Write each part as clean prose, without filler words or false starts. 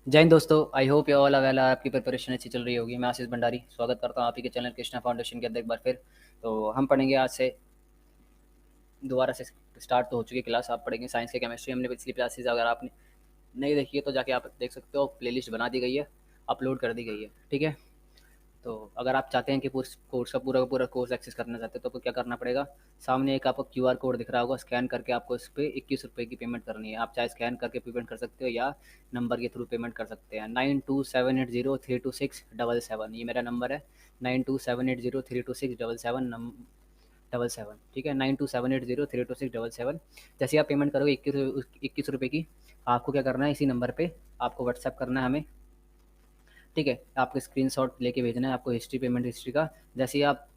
जय हिंद दोस्तों। I hope you all well. आपकी प्रिपरेशन अच्छी चल रही होगी। मैं आशीष भंडारी स्वागत करता हूँ आप ही के चैनल कृष्णा फाउंडेशन के अंदर एक बार फिर। तो हम पढ़ेंगे आज से दोबारा से। स्टार्ट तो हो चुकी है क्लास। आप पढ़ेंगे साइंस के केमिस्ट्री। हमने पिछली क्लासेज अगर आपने नहीं देखी है तो जाके आप देख सकते हो। प्लेलिस्ट बना दी गई है, अपलोड कर दी गई है। ठीक है। तो अगर आप चाहते हैं कि कोर्स का पूरा कोर्स एक्सेस करना चाहते हैं तो आपको क्या करना पड़ेगा। सामने एक आपको क्यूआर कोड दिख रहा होगा, स्कैन करके आपको इस पर 21 रुपये की पेमेंट करनी है। आप चाहे स्कैन करके पेमेंट कर सकते हो या नंबर के थ्रू पेमेंट कर सकते हैं। 9278032677, ये मेरा नंबर है। 9278032677 डबल सेवन। ठीक है, 9278032677। जैसे आप पेमेंट करोगे 21 रुपये की, आपको क्या करना है, इसी नंबर पे आपको व्हाट्सएप करना है हमें। ठीक है, आपको स्क्रीनशॉट लेके भेजना है आपको हिस्ट्री, पेमेंट हिस्ट्री का। जैसे ही आप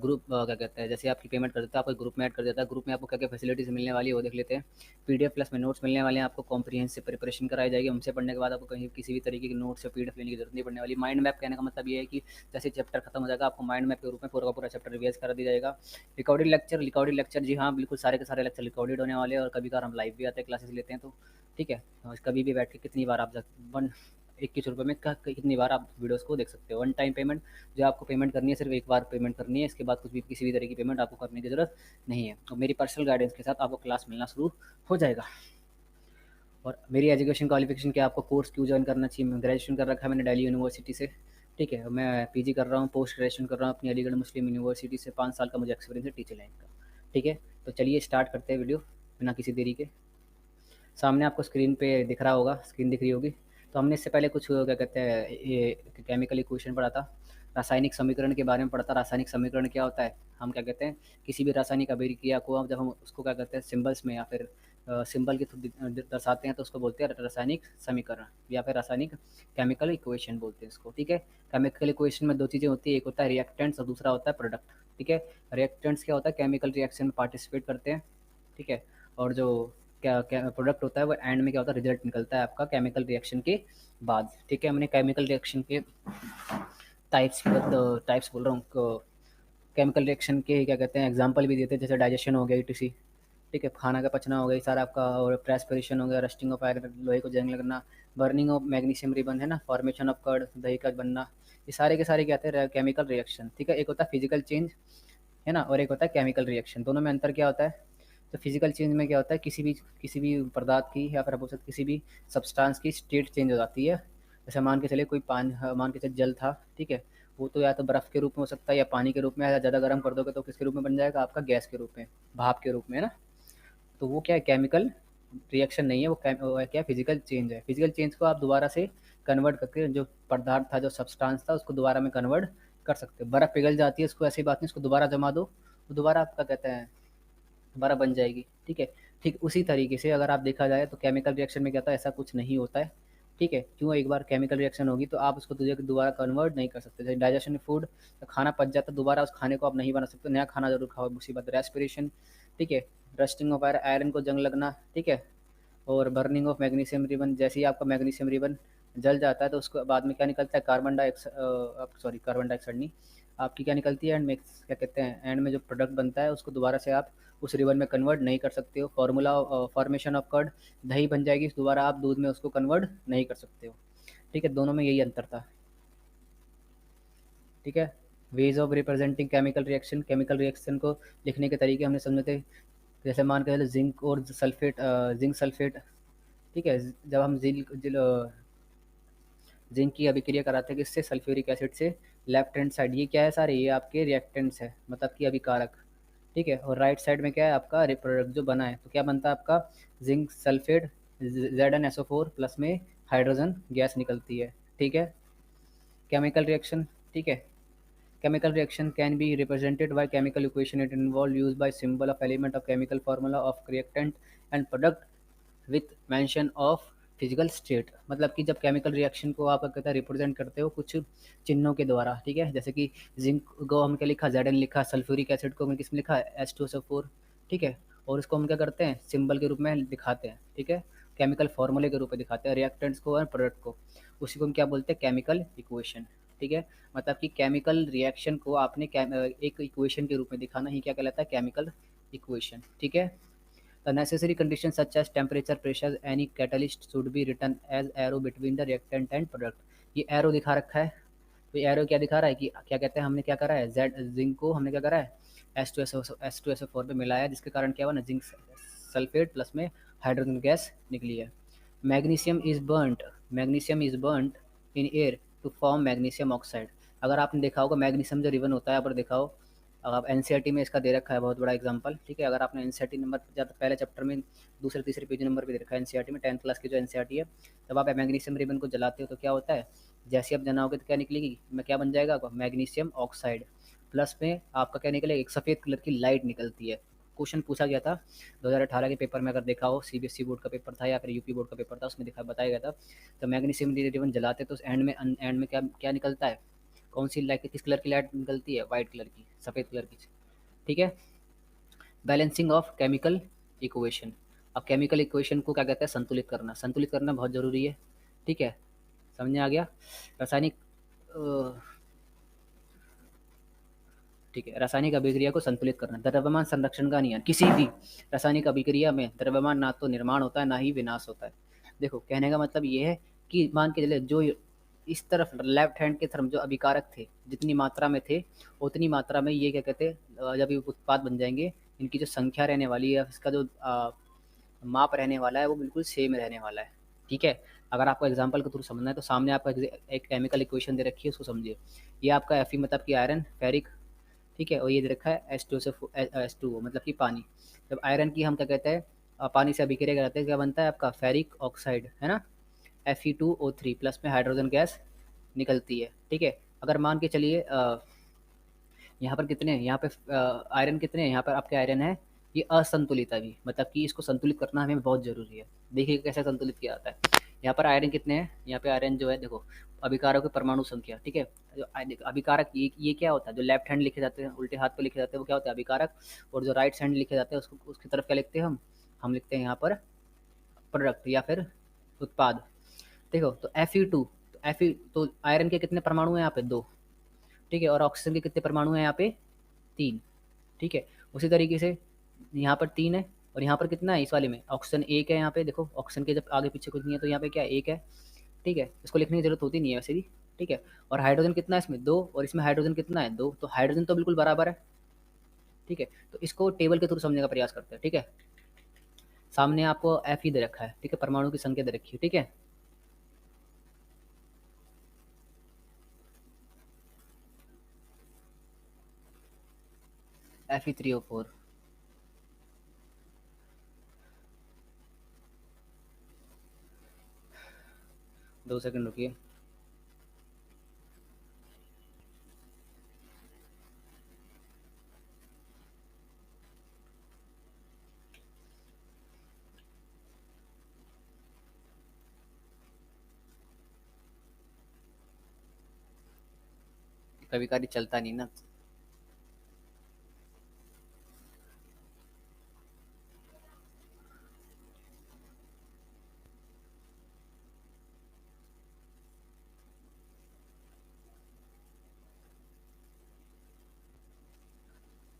ग्रुप क्या कहते हैं, जैसे आपकी पेमेंट कर देता है आपको ग्रुप में ऐड कर देता है। ग्रुप में आपको क्या क्या फैसिलिटीज़ मिलने वाली है वो देख लेते हैं। पीडीएफ प्लस में नोट्स मिलने वाले हैं आपको। कॉम्प्रिहेंसिव प्रिपरेशन कराई जाएगी। हमसे पढ़ने के बाद आपको कहीं किसी भी तरीके के नोट्स या पीडीएफ लेने की जरूरत नहीं पड़ने वाली। माइंड मैप कहने का मतलब ये है कि जैसे चैप्टर खत्म हो जाएगा आपको माइंड मैप के रूप में पूरा का पूरा चैप्टर रिवाइज करा दिया जाएगा। रिकॉर्डेड लेक्चर, जी हाँ बिल्कुल, सारे के सारे लेक्चर रिकॉर्डेड होने वाले हैं। और कभी कभार हम लाइव भी आते हैं, क्लासेस लेते हैं। तो ठीक है, कभी भी बैठ के कितनी बार आप वन 21 रुपये में कितनी बार आप वीडियोस को देख सकते हो। वन टाइम पेमेंट, जो आपको पेमेंट करनी है सिर्फ एक बार पेमेंट करनी है। इसके बाद कुछ भी किसी भी तरह की पेमेंट आपको करने की ज़रूरत नहीं है। और मेरी पर्सनल गाइडेंस के साथ आपको क्लास मिलना शुरू हो जाएगा। और मेरी एजुकेशन क्वालिफिकेशन क्या, आपको कोर्स क्यों ज्वाइन करना चाहिए। मैं ग्रेजुएशन कर रखा है मैंने दिल्ली यूनिवर्सिटी से। ठीक है, मैं पीजी कर रहा हूँ, पोस्ट ग्रेजुएशन कर रहा हूँ अपनी अलीगढ़ मुस्लिम यूनिवर्सिटी से। 5 साल का मुझे एक्सपीरियंस है टीचर लाइन का। ठीक है, तो चलिए स्टार्ट करते हैं वीडियो बिना किसी देरी के। सामने आपको स्क्रीन पे दिख रहा होगा, स्क्रीन दिख रही होगी। तो हमने इससे पहले कुछ क्या कहते हैं ये केमिकल इक्वेशन पढ़ा था, रासायनिक समीकरण के बारे में पढ़ा था। रासायनिक समीकरण क्या होता है, हम क्या कहते हैं किसी भी रासायनिक अभिक्रिया को जब हम उसको क्या कहते हैं सिंबल्स में या फिर सिंबल के थ्रू दर्शाते हैं तो उसको बोलते हैं रासायनिक समीकरण या फिर रासायनिक केमिकल इक्वेशन बोलते हैं इसको। ठीक है, केमिकल इक्वेशन में दो चीज़ें होती है, एक होता है रिएक्टेंट्स और दूसरा होता है प्रोडक्ट। ठीक है, रिएक्टेंट्स क्या होता है, केमिकल रिएक्शन में पार्टिसिपेट करते हैं। ठीक है, और जो क्या क्या प्रोडक्ट होता है वो एंड में क्या होता है, रिजल्ट निकलता है आपका केमिकल रिएक्शन के बाद। ठीक है, हमने केमिकल रिएक्शन के टाइप्स टाइप्स बोल रहा हूँ, केमिकल रिएक्शन के क्या कहते हैं एग्जांपल भी देते हैं, जैसे डाइजेशन हो गया ईटीसी। ठीक है, खाना का पचना हो गया सारा आपका, और प्रेसपिरेशन हो गया, रस्टिंग ऑफ आयरन लोहे को जंग लगना, बर्निंग ऑफ मैग्नीशियम रिबन है ना, फॉर्मेशन ऑफ कर्ड दही का बनना, ये सारे के सारे क्या कहते हैं केमिकल रिएक्शन। ठीक है, एक होता है फिजिकल चेंज है ना, और एक होता है केमिकल रिएक्शन। दोनों में अंतर क्या होता है। तो फिजिकल चेंज में क्या होता है, किसी भी पदार्थ की या फिर आप बोल सकते किसी भी सब्सटेंस की स्टेट चेंज हो जाती है। जैसे मान के चले कोई मान के चले जल था। ठीक है, वो तो या तो बर्फ़ के रूप में हो सकता है या पानी के रूप में, या ज़्यादा गर्म कर दोगे तो किसके रूप में बन जाएगा आपका, गैस के रूप में, भाप के रूप में, है ना। तो वो क्या है, केमिकल रिएक्शन नहीं है, वो क्या फिजिकल चेंज है। फिजिकल चेंज को आप दोबारा से कन्वर्ट करके जो पदार्थ था, जो सब्सटेंस था, उसको दोबारा में कन्वर्ट कर सकते हो। बर्फ़ पिघल जाती है, उसको ऐसी बात नहीं, उसको दोबारा जमा दो तो दोबारा आपका कहते हैं दोबारा बन जाएगी। ठीक है, ठीक उसी तरीके से अगर आप देखा जाए तो केमिकल रिएक्शन में क्या होता है, ऐसा कुछ नहीं होता है। ठीक है, क्यों, एक बार केमिकल रिएक्शन होगी तो आप उसको दूसरे दोबारा कन्वर्ट नहीं कर सकते। जैसे डाइजेशन फूड, तो खाना पच जाता है, दोबारा उस खाने को आप नहीं बना सकते, नया खाना जरूर खाओ, मुसीबत। रेस्पिरेशन, ठीक है, रस्टिंग ऑफ आयरन को जंग लगना। ठीक है, और बर्निंग ऑफ मैग्नीशियम रिबन, जैसे ही आपका मैग्नीशियम रिबन जल जाता है तो उसको बाद में क्या निकलता है, कार्बन डाइऑक्साइड नहीं, आपकी क्या निकलती है एंड में, क्या कहते हैं एंड में जो प्रोडक्ट बनता है उसको दोबारा से आप उस रिबन में कन्वर्ट नहीं कर सकते हो। फॉर्मेशन ऑफ कर्ड, दही बन जाएगी, दोबारा आप दूध में उसको कन्वर्ट नहीं कर सकते हो। ठीक है, दोनों में यही अंतर था। ठीक है, ways of representing chemical reaction को लिखने के तरीके हमने समझे थे। जैसे मान के चले जिंक सल्फेट। ठीक है, जब हम जिंक की अभिक्रिया कराते हैं किससे, सल्फ्यूरिक एसिड से। लेफ्ट हैंड साइड ये क्या है सारे, ये आपके रिएक्टेंट्स है, मतलब कि अभिकारक। ठीक है, और राइट साइड में क्या है आपका प्रोडक्ट जो बना है, तो क्या बनता है आपका जिंक सल्फेट, ZnSO4 प्लस में हाइड्रोजन गैस निकलती है। ठीक है, केमिकल रिएक्शन। ठीक है, chemical reaction can be represented by chemical equation. It involve use by symbol of element of chemical formula of reactant and product with mention of physical state. मतलब कि जब chemical reaction को आप कहते हैं represent करते हो कुछ चिन्हों के द्वारा। ठीक है, जैसे कि जिंक को हम क्या लिखा, Zn लिखा, सल्फ्यूरिक एसिड को हमने किस में लिखा, H2SO4। ठीक है, और इसको हम क्या करते हैं सिंबल के रूप में दिखाते हैं। ठीक है, केमिकल फार्मूले के रूप में दिखाते हैं रिएक्टेंट्स को और प्रोडक्ट को। उसी को हम क्या बोलते हैं, केमिकल इक्वेशन। ठीक है, मतलब कि केमिकल रिएक्शन को आपने एक इक्वेशन के रूप में दिखाना ही क्या कहलाता है, केमिकल इक्वेशन। ठीक है, the necessary condition such as temperature pressure any catalyst should be return as arrow between the reactant and product. ये एरो दिखा रखा है, तो एरो क्या दिखा रहा है कि क्या कहते हैं, हमने क्या करा है, जेड जिंक को हमने क्या करा है H2SO4 पे मिलाया, जिसके कारण क्या हुआ ना, जिंक सल्फेट प्लस में हाइड्रोजन गैस निकली है। Magnesium is burnt in air to form magnesium oxide. अगर आपने देखा होगा मैग्नीशियम जो रिबन होता है, पर देखा हो, अब एनसीईआरटी में इसका दे रखा है बहुत बड़ा एग्जांपल, ठीक है। अगर आपने एनसीईआरटी नंबर ज़्यादा पहले चैप्टर में दूसरे तीसरे पेज नंबर पे दे रखा है एनसीईआरटी में, 10th क्लास की जो एनसीईआरटी है, तब आप मैग्नीशियम रिबन को जलाते हो तो क्या होता है, जैसे आप जलाओगे तो क्या निकलेगी, में क्या बन जाएगा आपका मैग्नीशियम ऑक्साइड, प्लस में आपका क्या निकलेगा, एक सफ़ेद कलर की लाइट निकलती है। क्वेश्चन पूछा गया था 2018 के पेपर में, अगर देखा हो, सीबीएसई बोर्ड का पेपर था या फिर यूपी बोर्ड का पेपर था, उसमें बताया गया था। तो मैग्नीशियम रिबन जलाते तो एंड में क्या क्या निकलता है, कौन सी लाइट, किस कलर की लाइट निकलती है, वाइट कलर की, सफ़ेद कलर की, ठीक है। Balancing of chemical equation. अब केमिकल इक्वेशन को क्या कहते हैं, संतुलित करना बहुत ज़रूरी है, ठीक है, समझ में आ गया। रासायनिक ठीक है, रासायनिक अभिक्रिया को संतुलित करना, द्रव्यमान संरक्षण का नियम। किसी भी रासायनिक अभिक्रिया में द्रव्यमान ना तो निर्माण होता है ना ही विनाश होता है। देखो, कहने का मतलब ये है कि मान के चले जो इस तरफ लेफ्ट हैंड के तरफ जो अभिकारक थे, जितनी मात्रा में थे उतनी मात्रा में ये क्या कहते हैं, जब ये उत्पाद बन जाएंगे, इनकी जो संख्या रहने वाली है, इसका जो माप रहने वाला है, वो बिल्कुल सेम रहने वाला है, ठीक है। अगर आपको एग्जांपल के थ्रू समझना है तो सामने आपका एक केमिकल इक्वेशन दे रखी है, उसको समझिए। ये आपका एफी मतलब कि आयरन, फेरिक, ठीक है, और ये दे रखा है H2O मतलब कि पानी। जब आयरन की हम क्या कहते हैं, पानी से अभिक्रिया कराते हैं, क्या बनता है आपका फेरिक ऑक्साइड, है ना, Fe2O3 प्लस में हाइड्रोजन गैस निकलती है, ठीक है। अगर मान के चलिए यहाँ पर कितने हैं, यहाँ पे आयरन कितने हैं, यहाँ पर आपके आयरन है, ये असंतुलित है अभी, मतलब कि इसको संतुलित करना हमें बहुत ज़रूरी है। देखिए कैसे संतुलित किया जाता है। यहाँ पर आयरन कितने हैं, यहाँ पे आयरन जो है, देखो, अभिकारक की परमाणु संख्या, ठीक है। जो अभिकारक, ये क्या होता है, जो लेफ्ट हैंड लिखे जाते हैं, उल्टे हाथ पे लिखे जाते हैं, वो क्या होता है, अभिकारक। और जो राइट हैंड लिखे जाते हैं, उसको उसकी तरफ क्या लिखते हैं हम लिखते हैं यहाँ पर प्रोडक्ट या फिर उत्पाद। देखो, तो Fe2, तो आयरन के कितने परमाणु हैं यहाँ पे, 2, ठीक है, और ऑक्सीजन के कितने परमाणु हैं यहाँ पे, 3, ठीक है। उसी तरीके से यहाँ पर 3 है, और यहाँ पर कितना है, इस वाले में ऑक्सीजन 1 है, यहाँ पे देखो, ऑक्सीजन के जब आगे पीछे कुछ नहीं है तो यहाँ पे क्या 1 है, ठीक है, इसको लिखने की जरूरत होती नहीं है वैसे भी, ठीक है। और हाइड्रोजन कितना है इसमें, 2, और इसमें हाइड्रोजन कितना है, 2, तो हाइड्रोजन तो बिल्कुल बराबर है, ठीक है। तो इसको टेबल के थ्रू समझने का प्रयास करते हैं, ठीक है। सामने आपको एफ ही दे रखा है, ठीक है, परमाणु की संख्या दे रखी है, ठीक है। Fe3O4, 2 सेकंड रुकिए। कभी कभी चलता नहीं ना।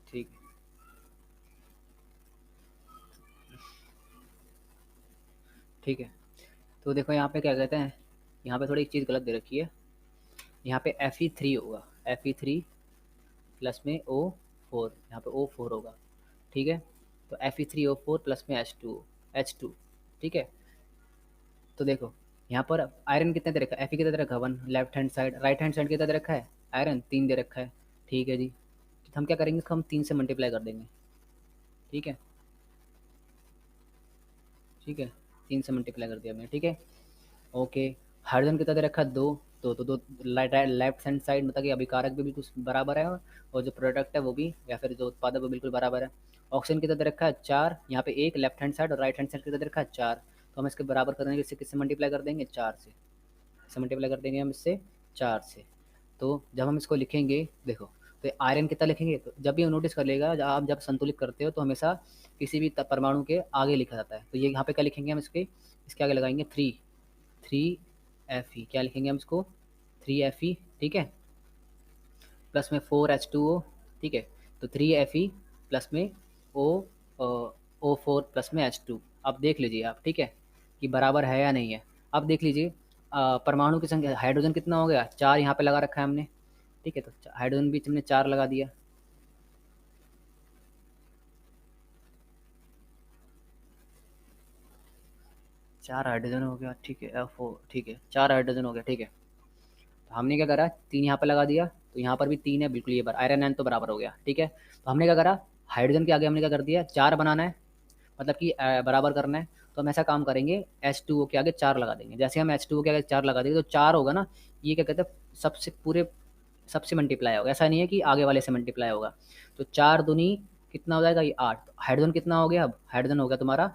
ठीक, ठीक है। तो देखो यहाँ पे क्या कहते हैं, यहाँ पे थोड़ी एक चीज़ गलत दे रखी है। यहाँ पे Fe3 होगा, Fe3 प्लस में O4, यहाँ पे O4 होगा, ठीक है। तो Fe3O4 प्लस में H2, ठीक है। तो देखो यहाँ पर आयरन कितने दे रखा है, Fe कितना दे रखा है, 1, left hand side, right hand side कितना दे रखा है, आयरन 3 दे रखा है, ठीक है जी। तो हम क्या करेंगे, इसको हम 3 से मल्टीप्लाई कर देंगे, ठीक है, ठीक है, 3 से मल्टीप्लाई कर दिया मैंने, ठीक है, ओके। हाइड्रोजन कितना दे रखा है, 2, तो दो लेफ्ट हैंड साइड मतलब कि अभिकारक भी बिल्कुल बराबर है, और जो प्रोडक्ट है वो भी, या फिर जो उत्पाद है वो बिल्कुल बराबर है। ऑक्सीजन कितना दे रखा है, 4, यहाँ पे 1 लेफ्ट हैंड साइड, और राइट हैंड साइड कितना दे रखा है, 4। तो हम इसके बराबर करने के, इससे किससे मल्टीप्लाई कर देंगे, 4 से, इससे मल्टीप्लाई कर देंगे हम इससे 4 से। तो जब हम इसको लिखेंगे, देखो, तो आयरन कितना लिखेंगे, तो जब भी नोटिस कर लेगा, आप जब संतुलित करते हो तो हमेशा किसी भी परमाणु के आगे लिखा जाता है। तो ये यहाँ पे क्या लिखेंगे हम, इसके आगे लगाएंगे 3, 3Fe, क्या लिखेंगे हम इसको, 3Fe, ठीक है, प्लस में 4H2O, ठीक है। तो 3Fe प्लस में O, O4 प्लस में H2। अब देख लीजिए आप, ठीक है, कि बराबर है या नहीं है। अब देख लीजिए परमाणु की संख्या, हाइड्रोजन कितना हो गया, 4 यहाँ पे लगा रखा है हमने, ठीक है, तो हाइड्रोजन भी हमने 4 लगा दिया। चार हाइड्रोजन हो गया, ठीक है, F4, ठीक है, 4 हाइड्रोजन हो गया, ठीक है। तो हमने क्या करा, 3 यहाँ पे लगा दिया, तो यहाँ पर भी 3 है, बिल्कुल ये बार आयरन एन तो बराबर हो गया, ठीक है। तो हमने क्या करा, हाइड्रोजन के आगे हमने क्या कर दिया, 4 बनाना है, मतलब कि बराबर करना है। तो हम ऐसा काम करेंगे, H2O के आगे 4 लगा देंगे। जैसे हम H2O के आगे 4 लगा देंगे तो 4 होगा ना, ये क्या कहते हैं, सबसे पूरे सबसे मल्टीप्लाई होगा, ऐसा नहीं है कि आगे वाले से मल्टीप्लाई होगा। तो 4 दूनी कितना हो जाएगा, ये 8। हाइड्रोजन कितना हो गया, अब हाइड्रोजन हो गया तुम्हारा,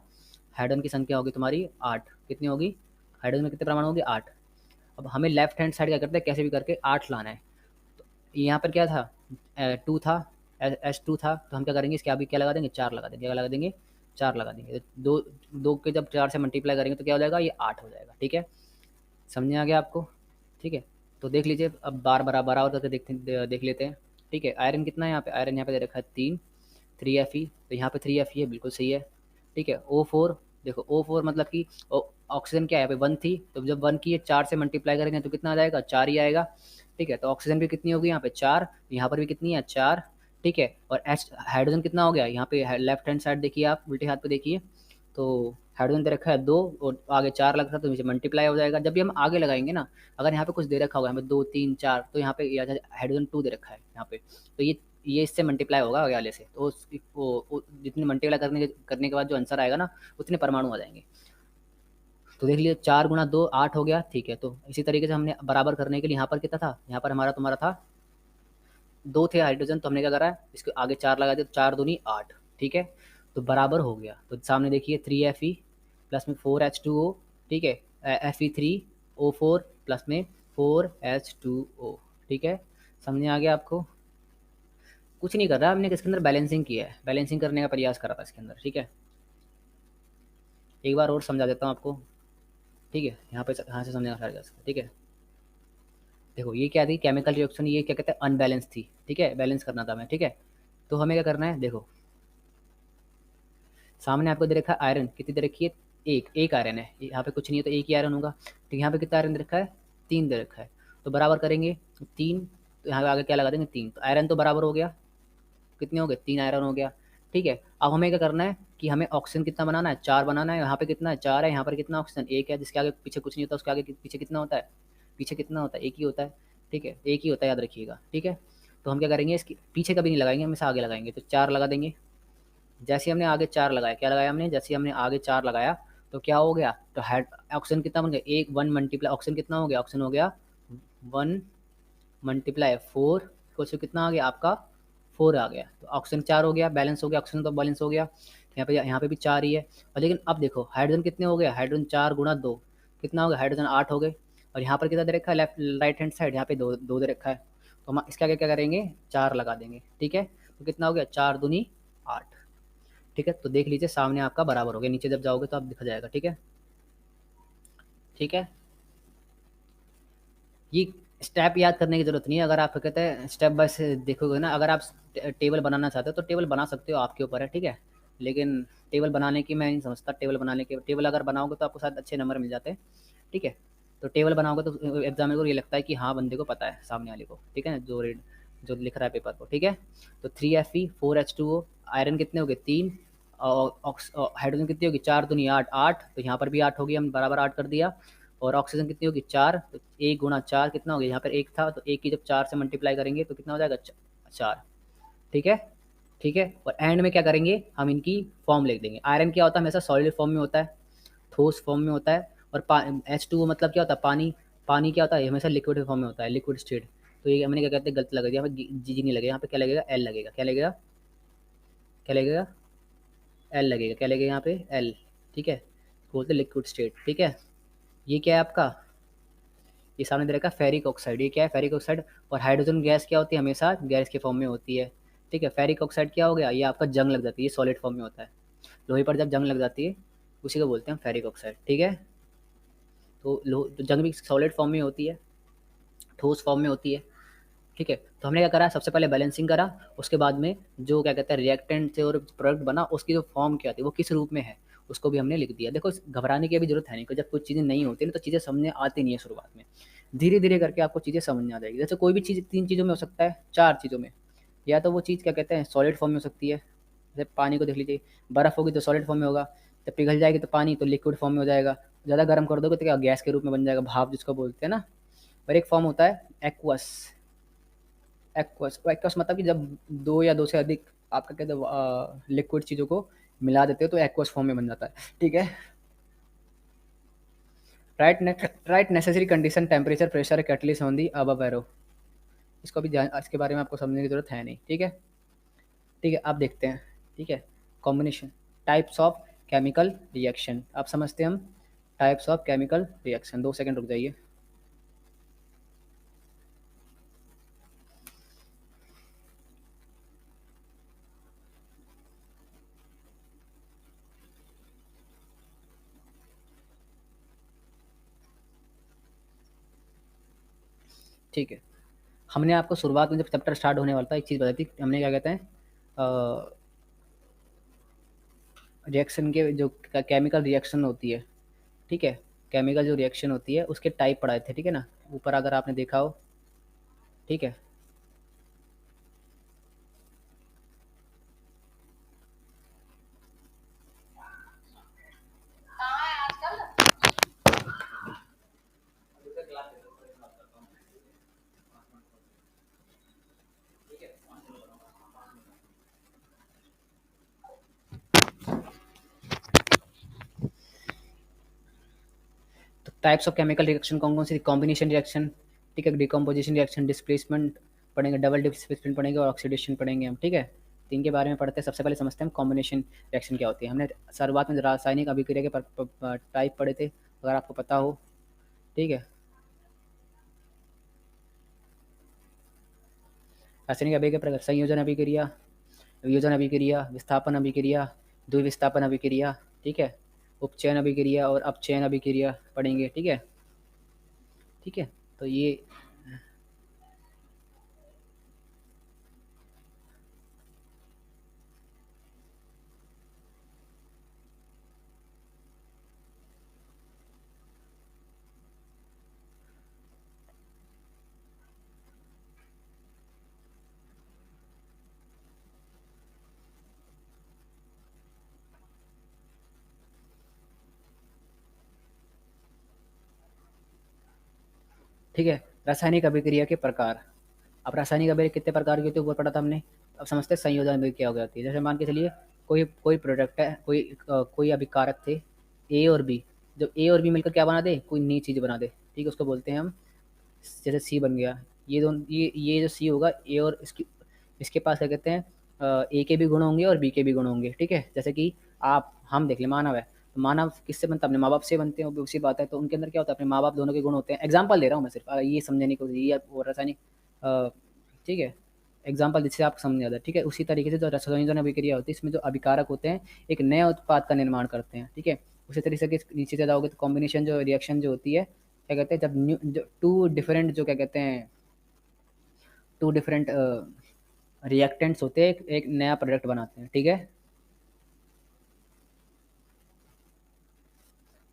हाइड्रोजन की संख्या होगी तुम्हारी 8। कितनी होगी, हाइड्रोजन में कितने परमाणु होंगे, 8। अब हमें लेफ्ट हैंड साइड क्या करते हैं, कैसे भी करके 8 लाना है। तो यहाँ पर क्या था, 2 था, H2 था, तो हम क्या करेंगे, इसके आगे क्या लगा देंगे, 4 लगा देंगे, क्या लगा देंगे, 4 लगा देंगे। तो दो दो के जब 4 से मल्टीप्लाई करेंगे तो क्या हो जाएगा, ये 8 हो जाएगा, ठीक है। समझ आ गया आपको, ठीक है। तो देख लीजिए, अब बार बराबर बराबर करके देख लेते हैं, ठीक है। आयरन कितना है यहाँ पे, आयरन यहाँ पे दे रखा है 3, 3Fe, तो यहाँ पे 3Fe है, बिल्कुल सही है, ठीक है। O4, देखो O4 मतलब कि ऑक्सीजन क्या है, यहाँ पे 1 थी, तो जब 1 की ये 4 से मल्टीप्लाई करेंगे तो कितना आ जाएगा, 4 ही आएगा, ठीक है। तो ऑक्सीजन भी कितनी होगी यहाँ पे, 4, यहाँ पर भी कितनी है, 4, ठीक है। और एच हाइड्रोजन कितना हो गया, यहाँ पे लेफ्ट हैंड साइड देखिए आप, उल्टे हाथ पे देखिए, तो हाइड्रोजन दे रखा है 2 और आगे 4 लग रहा है, तो नीचे मल्टीप्लाई हो जाएगा। जब भी हम आगे लगाएंगे ना, अगर यहाँ पे कुछ दे रखा होगा, हमें 2 3 4, तो यहाँ पे हाइड्रोजन 2 दे रखा है यहाँ पे, तो ये इससे मल्टीप्लाई होगा आगे वाले से, तो जितने मल्टीप्लाई करने के बाद जो आंसर आएगा ना, उतने परमाणु आ जाएंगे। तो देख लीजिए, 4 गुणा 2 8 हो गया, ठीक है। तो इसी तरीके से हमने बराबर करने के लिए यहाँ पर कितना था, यहाँ पर हमारा तुम्हारा था 2 थे हाइड्रोजन, तो हमने क्या करा है, इसके आगे 4 लगा दिया, तो 4 दूनी 8, ठीक है। तो बराबर हो गया, तो सामने देखिए 3Fe प्लस में 4H2O, ठीक है, Fe3O4 प्लस में 4H2O, ठीक है। समझ आ गया आपको, कुछ नहीं कर रहा हमने, इसके अंदर बैलेंसिंग किया है, बैलेंसिंग करने का प्रयास करा था इसके अंदर, ठीक है। एक बार और समझा देता हूँ आपको, ठीक है, यहाँ पे यहाँ से समझना स्टार्ट कर सकते, ठीक है। देखो ये क्या थी, केमिकल रिएक्शन, ये क्या कहते हैं, अनबैलेंस थी, ठीक है, बैलेंस करना था हमें, ठीक है। तो हमें क्या करना है, देखो सामने आपको दे रखा है आयरन, कितनी दे रखी है, एक एक आयरन है, यहाँ पे कुछ नहीं है तो एक ही आयरन होगा, तो यहाँ पे कितना आयरन दे रखा है, 3 दे रखा है, तो बराबर करेंगे, तो 3, तो यहाँ पे आगे क्या लगा देंगे, 3, तो आयरन तो बराबर हो गया, कितने हो गए, 3 आयरन हो गया, ठीक है। अब हमें क्या करना है कि हमें ऑक्सीजन कितना बनाना है, 4 बनाना है, यहाँ पे कितना है, 4 है, यहाँ पर कितना ऑक्सीजन 1 है, जिसके आगे पीछे कुछ नहीं होता, उसके आगे पीछे कितना होता है, पीछे कितना होता है, एक ही होता है, ठीक है, एक ही होता है, याद रखिएगा, ठीक है। तो हम क्या करेंगे, इसके पीछे कभी नहीं लगाएंगे, हमेशा आगे लगाएंगे, तो 4 लगा देंगे। जैसे हमने आगे 4 लगाया, क्या लगाया हमने, जैसे हमने आगे 4 लगाया, तो क्या हो गया, तो ऑक्सीजन कितना बन गया, एक 1 मल्टीप्लाई ऑक्सीजन कितना हो गया, ऑक्सीजन हो गया 1 मल्टीप्लाई 4, कुछ कितना आ गया आपका, 4 आ गया, तो ऑक्सीजन 4 हो गया, बैलेंस हो गया, ऑक्सीजन तो बैलेंस हो गया, यहाँ पे भी 4 ही है। और लेकिन अब देखो हाइड्रोजन कितने हो गए, हाइड्रोजन 4 गुणा 2 कितना हो गया, हाइड्रोजन 8 हो गए। और यहाँ पर कितना दे रखा है, लेफ्ट राइट हैंड साइड, यहाँ पे 2 दे रखा है, तो हम इसके आगे क्या करेंगे, 4 लगा देंगे, ठीक है। तो कितना हो गया, 4 दूनी 8, ठीक है। तो देख लीजिए सामने आपका बराबर हो गया, नीचे जब जाओगे तो आप दिखा जाएगा, ठीक है, ठीक है। ये स्टेप याद करने की जरूरत नहीं है, अगर आप कहते हैं स्टेप बाय देखोगे ना, अगर आप टेबल बनाना चाहते हो तो टेबल बना सकते हो, आपके ऊपर है, ठीक है। लेकिन टेबल बनाने की मैं नहीं समझता, टेबल अगर बनाओगे तो आपको शायद अच्छे नंबर मिल जाते हैं, ठीक है। तो टेबल बनाओगे तो एग्जामिनर को ये लगता है कि हाँ बंदे को पता है, सामने वाले को, ठीक है, जो लिख रहा है पेपर को, ठीक है। तो 3Fe 4H2O, आयरन कितने हो गए, 3, और हाइड्रोजन कितनी होगी, 4 दूनी 8, 8, तो यहाँ पर भी 8 होगी, हम बराबर 8 कर दिया। और ऑक्सीजन कितनी होगी, 4, तो 1 गुणा 4 कितना हो गया, यहाँ पर 1 था, तो 1 की जब 4 से मल्टीप्लाई करेंगे तो कितना हो जाएगा, 4, ठीक है, ठीक है। और एंड में क्या करेंगे, हम इनकी फॉर्म लिख देंगे। आयरन क्या होता है, हमेशा सॉलिड फॉर्म में होता है, ठोस फॉर्म में होता है। और H2O मतलब क्या होता है, पानी, पानी क्या होता है, हमेशा लिक्विड फॉर्म में होता है, लिक्विड स्टेट। तो ये हमने क्या कहते हैं, गलत लगा दिया, यहाँ पे जी नहीं लगेगा, यहाँ पे क्या लगेगा, एल लगेगा, क्या लगेगा, क्या लगेगा, एल लगेगा, क्या लगेगा यहाँ पे, एल, ठीक है, बोलते लिक्विड स्टेट, ठीक है। ये क्या है आपका, ये सामने दे रखा है फेरिक ऑक्साइड, ये क्या है, फेरिक ऑक्साइड। और हाइड्रोजन गैस क्या होती है, हमेशा गैस के फॉर्म में होती है, ठीक है। फेरिक ऑक्साइड क्या हो गया, ये आपका जंग लग जाती है, ये सॉलिड फॉर्म में होता है, लोहे पर जब जंग लग जाती है उसी को बोलते हैं फेरिक ऑक्साइड, ठीक है। तो जंग भी सॉलिड फॉर्म में होती है, ठोस फॉर्म में होती है, ठीक है। तो हमने क्या करा, सबसे पहले बैलेंसिंग करा, उसके बाद में जो क्या कहते हैं रिएक्टेंट से और प्रोडक्ट बना उसकी जो फॉर्म क्या थी वो किस रूप में है उसको भी हमने लिख दिया। देखो घबराने की अभी जरूरत है नहीं, जब कुछ चीज़ें नहीं होती ना तो चीज़ें समझ आती नहीं है शुरुआत में, धीरे धीरे करके आपको चीज़ें समझ में आ जाएगी। जैसे कोई भी चीज़ 3 चीज़ों में हो सकता है, 4 चीज़ों में, या तो वो चीज़ क्या कहते हैं सॉलिड फॉर्म में हो सकती है, जैसे पानी को देख लीजिए, बर्फ़ होगी तो सॉलिड फॉर्म में होगा, जब पिघल जाएगी तो पानी तो लिक्विड फॉर्म में हो जाएगा, ज़्यादा गर्म कर दोगे तो क्या गैस के रूप में बन जाएगा, भाप जिसको बोलते हैं ना। और एक फॉर्म होता है एक्वस। एक्वस मतलब कि जब 2 या 2 से अधिक आपका कहते हैं लिक्विड चीज़ों को मिला देते हो तो एक्वस फॉर्म में बन जाता है, ठीक है। Right necessary condition temperature pressure catalyst on the above arrow. इसको भी ध्यान, इसके बारे में आपको समझने की जरूरत है नहीं, ठीक है। ठीक है, आप देखते हैं, ठीक है। Combination types of chemical reaction, आप समझते हैं हम types of chemical reaction. 2 second रुक जाइए। ठीक है, हमने आपको शुरुआत में जब चैप्टर स्टार्ट होने वाला था एक चीज़ बताई थी, हमने क्या कहते हैं रिएक्शन के जो केमिकल रिएक्शन होती है, ठीक है, केमिकल जो रिएक्शन होती है उसके टाइप पढ़ाए थे, ठीक है ना, ऊपर अगर आपने देखा हो, ठीक है। तो टाइप्स ऑफ केमिकल रिएक्शन कौन कौन सी, कॉम्बिनेशन रिएक्शन, ठीक है, डिकम्पोजिशन रिएक्शन, डिस्प्लेसमेंट पढ़ेंगे, डबल डिस्प्लेसमेंट पढ़ेंगे और ऑक्सीडेशन पढ़ेंगे हम, ठीक है। तीन के बारे में पढ़ते हैं। सबसे पहले समझते हैं हम कॉम्बिनेशन रिएक्शन क्या होती है। हमने शुरुआत में रासायनिक अभिक्रिया के टाइप पढ़े थे, अगर आपको पता हो, ठीक है। रासायनिक अभिक्रिया प्रकार, संयोजन अभिक्रिया, वियोजन अभिक्रिया, विस्थापन अभिक्रिया, द्विविस्थापन अभिक्रिया, ठीक है, उपचयन अभिक्रिया और अपचयन अभिक्रिया पढ़ेंगे, ठीक है। ठीक है, तो ये ठीक है। रासायनिक अभिक्रिया के प्रकार, अब रासायनिक अभिक्रिया कितने प्रकार की होती है ऊपर पढ़ा था हमने। अब समझते हैं संयोजन अभिक्रिया हो जाती है। जैसे मान के चलिए कोई प्रोडक्ट है, कोई अभिकारक थे ए और बी, जब ए और बी मिलकर क्या बना दे, कोई नई चीज़ बना दे, ठीक है, उसको बोलते हैं हम, जैसे सी बन गया, ये दोनों ये जो सी होगा ए और इसके पास क्या कहते हैं ए के भी गुण होंगे और बी के भी गुण होंगे, ठीक है। जैसे कि आप हम देख लें, मानव है तो मानव किससे बनता है, अपने माँ बाप से बनते हैं, वो भी उसी बात है। तो उनके अंदर क्या होता है, अपने माँ बाप दोनों के गुण होते हैं। एग्जाम्पल दे रहा हूँ मैं सिर्फ, ये समझने को, ये और रासायनिक ठीक है, एग्जाम्पल जिससे आप समझ जाता है, ठीक है। उसी तरीके से जो संयोजन अभिक्रिया होती है, इसमें जो अभिकारक होते हैं एक नए उत्पाद का निर्माण करते हैं, ठीक है। उसी तरीके से नीचे से जाओगे तो कॉम्बिनेशन जो रिएक्शन जो होती है, क्या कहते हैं, जब जो टू डिफरेंट जो क्या कहते हैं टू डिफरेंट रिएक्टेंट्स होते हैं एक नया प्रोडक्ट बनाते हैं, ठीक है।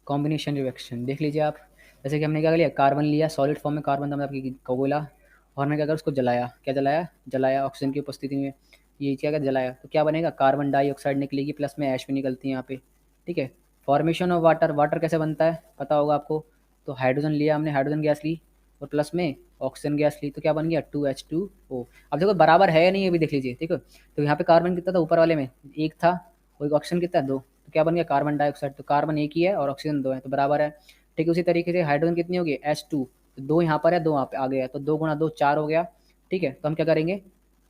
कॉम्बिनेशन रिएक्शन देख लीजिए आप, जैसे कि हमने क्या लिया, कार्बन लिया, सॉलिड फॉर्म में कार्बन था, मतलब आपकी कोयला, और हमने क्या करा, उसको जलाया, क्या जलाया, जलाया ऑक्सीजन की उपस्थिति में, ये क्या जलाया, तो क्या बनेगा, कार्बन डाइऑक्साइड निकलेगी, प्लस में ऐश भी निकलती है यहाँ पे, ठीक है। फॉर्मेशन ऑफ वाटर, वाटर कैसे बनता है पता होगा आपको, तो हाइड्रोजन लिया हमने, हाइड्रोजन गैस ली और प्लस में ऑक्सीजन गैस ली, तो क्या बन गया 2H2O। अब देखो बराबर है या नहीं ये भी देख लीजिए, ठीक है। तो यहाँ पे कार्बन कितना था ऊपर वाले में, एक था, और ऑक्सीजन कितना है, 2, तो क्या बन गया कार्बन डाइऑक्साइड, तो कार्बन एक ही है और ऑक्सीजन 2 है, तो बराबर है, ठीक है। उसी तरीके से हाइड्रोजन कितनी होगी H2, तो 2 यहाँ पर है, 2 वहाँ पे आ गया, तो 2 गुणा 2 4 हो गया, ठीक है। तो हम क्या करेंगे,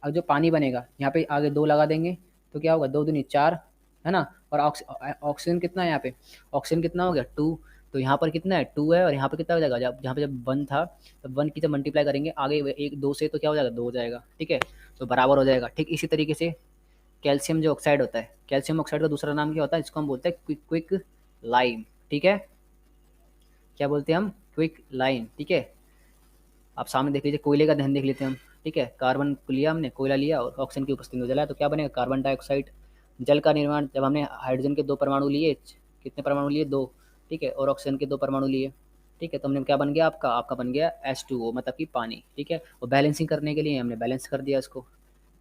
अब जो पानी बनेगा यहाँ पे आगे 2 लगा देंगे, तो क्या होगा 2 दूनी 4, है ना। और ऑक्सीजन कितना है यहाँ पे, ऑक्सीजन कितना हो गया 2, तो यहाँ पर कितना है 2 है, और यहाँ पे कितना हो जाएगा, जब यहाँ पे जब 1 था तो 1 की जब मल्टीप्लाई करेंगे आगे एक 2 से, तो क्या हो जाएगा 2 हो जाएगा, ठीक है, तो बराबर हो जाएगा। ठीक इसी तरीके से कैल्शियम जो ऑक्साइड होता है, कैल्शियम ऑक्साइड का दूसरा नाम क्या होता है, इसको हम बोलते हैं क्विक लाइम, ठीक है। क्या बोलते हैं हम, क्विक लाइम, ठीक है। आप सामने देख लीजिए, कोयले का दहन देख लेते हैं हम, ठीक है, कार्बन को लिया हमने, कोयला लिया और ऑक्सीजन की उपस्थिति में जलाया तो क्या बनेगा, कार्बन डाइऑक्साइड। जल का निर्माण, जब हमने हाइड्रोजन के 2 परमाणु लिए, कितने परमाणु लिए, 2, ठीक है, और ऑक्सीजन के 2 परमाणु लिए, ठीक है, तो हमने क्या बन गया आपका, बन गया H2O मतलब कि पानी, ठीक है। और बैलेंसिंग करने के लिए हमने बैलेंस कर दिया इसको,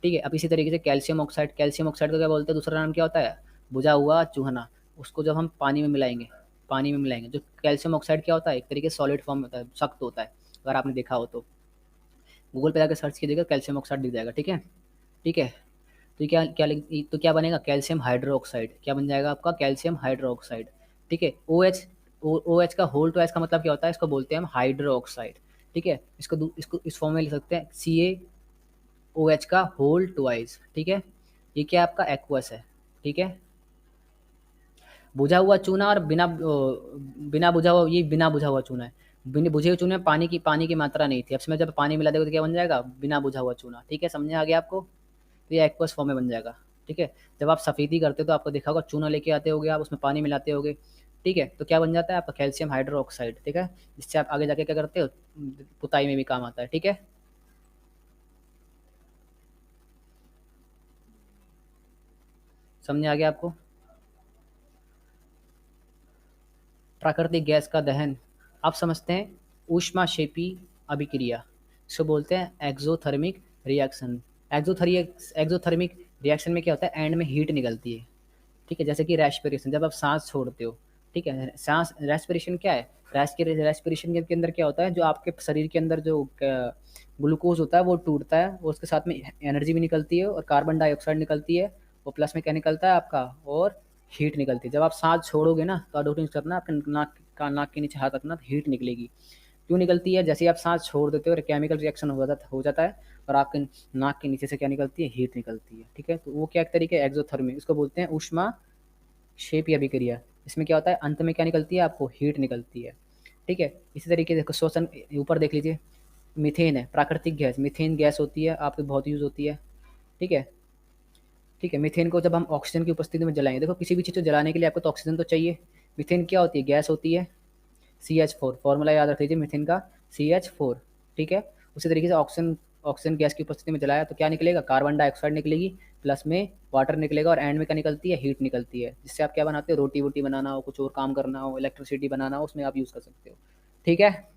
ठीक है। अब इसी तरीके से कैल्शियम ऑक्साइड का क्या बोलते हैं, दूसरा नाम क्या होता है, बुझा हुआ चूहना। उसको जब हम पानी में मिलाएंगे जो कैल्शियम ऑक्साइड क्या होता है, एक तरीके से सॉलिड फॉर्म होता है, सख्त होता है, अगर आपने देखा हो तो गूगल पे जाकर सर्च कीजिएगा, कैल्शियम ऑक्साइड दिख जाएगा, ठीक है, ठीक है। तो क्या क्या तो क्या बनेगा, कैल्शियम हाइड्रोक्साइड, क्या बन जाएगा आपका, कैल्शियम हाइड्रोक्साइड, ठीक है। ओ एच का होल टू एच का मतलब क्या होता है, इसको बोलते हैं हम हाइड्रो ऑक्साइड, ठीक है। इसको इस फॉर्म में लिख सकते हैं, CaOH का होल ट्वाइस, ठीक है। ये क्या आपका एक्वस है, ठीक है। बुझा हुआ चूना और बिना बुझा हुआ, ये बिना बुझा हुआ चूना है। बिना बुझे हुए चूने में पानी की मात्रा नहीं थी, अब इसमें जब पानी मिला देगा तो क्या बन जाएगा, बिना बुझा हुआ चूना, ठीक है, समझे आ गया आपको। तो ये एक्वस फॉर्म में बन जाएगा, ठीक है। जब आप सफेदी करते हो तो आपको देखा होगा, चूना लेके आते होगे आप, उसमें पानी मिलाते होगे, ठीक है, तो क्या बन जाता है आपका, कैल्शियम हाइड्रोक्साइड, ठीक है। जिससे आप आगे जाके क्या करते हो, पुताई में भी काम आता है, ठीक है। समझ आ गया आपको। प्राकृतिक गैस का दहन, आप समझते हैं ऊष्माक्षेपी अभिक्रिया, इसको बोलते हैं एक्सोथर्मिक रिएक्शन। एक्सोथर्मिक रिएक्शन में क्या होता है, एंड में हीट निकलती है, ठीक है। जैसे कि रेस्पिरेशन, जब आप सांस छोड़ते हो, ठीक है, सांस रेस्पिरेशन क्या है, रेस्पिरेशन के अंदर क्या होता है, जो आपके शरीर के अंदर जो ग्लूकोज होता है वो टूटता है, और उसके साथ में एनर्जी भी निकलती है और कार्बन डाइऑक्साइड निकलती है, और प्लस में क्या निकलता है आपका, और हीट निकलती है। जब आप सांस छोड़ोगे ना तो ऑटोमेटिक करना, आपके नाक के नीचे हाथ रखना, तो हीट निकलेगी। क्यों निकलती है, जैसे ही आप सांस छोड़ देते हो और केमिकल रिएक्शन हो जाता है, और आपके नाक के नीचे से क्या निकलती है, हीट निकलती है, ठीक है। तो वो क्या एक तरीके एक्सोथर्मी, इसको बोलते हैं ऊष्मा शेप या अभिक्रिया। इसमें क्या होता है, अंत में क्या निकलती है आपको, हीट निकलती है, ठीक है। इसी तरीके से श्वसन, ऊपर देख लीजिए, मीथेन है, प्राकृतिक गैस, मीथेन गैस होती है, आपकी बहुत यूज होती है, ठीक है, ठीक है। मीथेन को जब हम ऑक्सीजन की उपस्थिति में जलाएंगे, देखो किसी भी चीज़ को जलाने के लिए आपको तो ऑक्सीजन तो चाहिए। मीथेन क्या होती है, गैस होती है, CH4, फॉर्मूला याद रख लीजिए मीथेन का, CH4, ठीक है। उसी तरीके से ऑक्सीजन ऑक्सीजन गैस की उपस्थिति में जलाया तो क्या निकलेगा, कार्बन डाइऑक्साइड निकलेगी, प्लस में वाटर निकलेगा, और एंड में क्या निकलती है, हीट निकलती है, जिससे आप क्या बनाते हो, रोटी वोटी बनाना हो, कुछ और काम करना हो, इलेक्ट्रिसिटी बनाना हो, उसमें आप यूज़ कर सकते हो, ठीक है।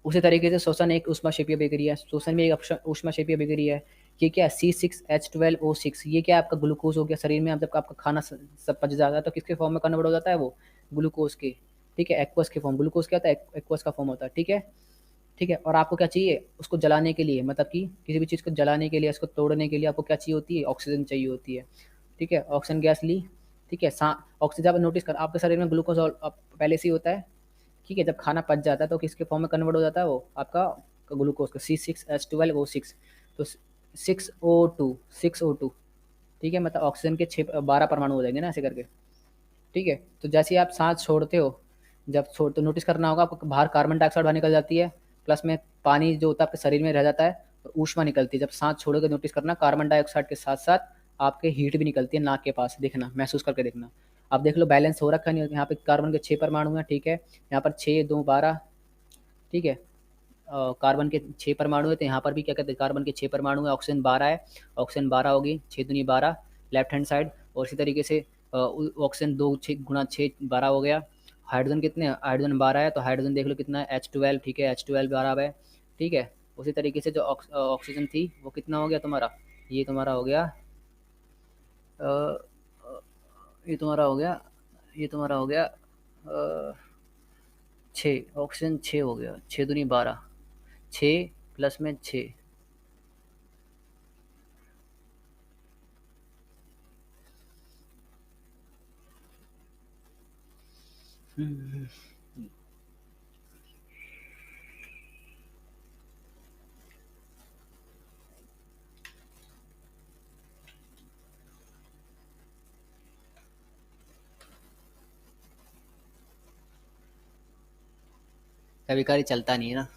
उसी तरीके से श्वसन एक ऊष्माक्षेपीय अभिक्रिया है, श्वसन में एक ऊष्माक्षेपीय अभिक्रिया है। ये क्या है, C6H12O6, ये क्या है आपका, ग्लूकोज हो गया शरीर में। अब जब आपका खाना सब पच जाता है तो किसके फॉर्म में कन्वर्ट हो जाता है वो, ग्लूकोज के, ठीक है, एक्वस के फॉर्म, ग्लूकोज क्या होता है, एक्वस का फॉर्म होता है, ठीक है, ठीक है। और आपको क्या चाहिए, उसको जलाने के लिए, मतलब कि किसी भी चीज़ को जलाने के लिए, उसको तोड़ने के लिए आपको क्या चाहिए होती है, ऑक्सीजन चाहिए होती है, ठीक है। ऑक्सीजन गैस ली, ठीक है, ऑक्सीजन, आप नोटिस कर, आपके शरीर में ग्लूकोज पहले से ही होता है, ठीक है। जब खाना पच जाता है तो किसके फॉर्म में कन्वर्ट हो जाता है वो आपका, ग्लूकोज का, C6H12O6, तो 6O2, ठीक है, मतलब ऑक्सीजन के 12 परमाणु हो जाएंगे ना ऐसे करके, ठीक है। तो जैसे ही आप सांस छोड़ते हो, जब छोड़ तो नोटिस करना होगा आपको, बाहर कार्बन डाइऑक्साइड बाहर निकल जाती है, प्लस में पानी जो होता है आपके शरीर में रह जाता है, और ऊष्मा निकलती है। जब सांस छोड़ोगे नोटिस करना, कार्बन डाइऑक्साइड के साथ साथ आपके हीट भी निकलती है नाक के पास, देखना, महसूस करके देखना। आप देख लो बैलेंस हो रखा नहीं, यहाँ पे कार्बन के 6 परमाणु हैं, ठीक है, यहाँ पर 6 2 12, ठीक है। कार्बन के 6 परमाणु है, तो यहाँ पर भी क्या कहते हैं, कार्बन के 6 परमाणु है, ऑक्सीजन 12 है, ऑक्सीजन 12 होगी, 6 दूनी 12 लेफ्ट हैंड साइड, और इसी तरीके से ऑक्सीजन 2 6 गुणा 6 12 हो गया। हाइड्रोजन कितने हैं, हाइड्रोजन 12 है, तो हाइड्रोजन देख लो कितना है, H12, ठीक है, H12 12 है, ठीक है। उसी तरीके से जो ऑक्सीजन थी वो कितना हो गया तुम्हारा, ये तुम्हारा हो गया, अ, अ, ये तुम्हारा हो गया, ये तुम्हारा हो गया 6, ऑक्सीजन 6 हो गया, 6 दूनी 12, 6 प्लस में 6, कभी कभी चलता नहीं है ना।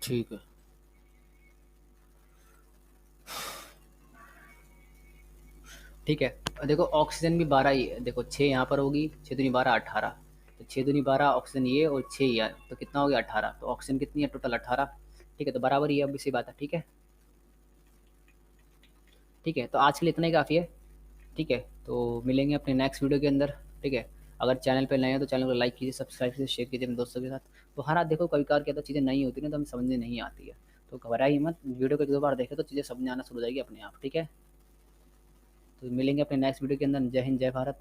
ठीक है। ठीक है। और देखो ऑक्सीजन भी 12 ही है, देखो 6 यहाँ पर होगी, 6 दूनी 12 18, तो 6 दूनी 12 ऑक्सीजन ये और 6 ये, तो कितना हो गया 18, तो ऑक्सीजन कितनी है टोटल 18। ठीक है, तो बराबर ही है, अब इसी बात है। ठीक है, ठीक है, तो आज के लिए इतना ही काफ़ी है। ठीक है, तो मिलेंगे अपने नेक्स्ट वीडियो के अंदर। ठीक है, अगर चैनल पे नए हैं तो चैनल को लाइक कीजिए, सब्सक्राइब कीजिए, शेयर कीजिए अपने दोस्तों के साथ। तो हर रात देखो कभी कभार क्या, तो चीज़ें नई होती है ना, तो हमें समझ नहीं आती है, तो घबराइए मत, वीडियो को एक दो बार देखें तो चीज़ें समझ आना शुरू हो जाएगी अपने आप। ठीक है, तो मिलेंगे अपने नेक्स्ट वीडियो के अंदर। जय हिंद, जय भारत।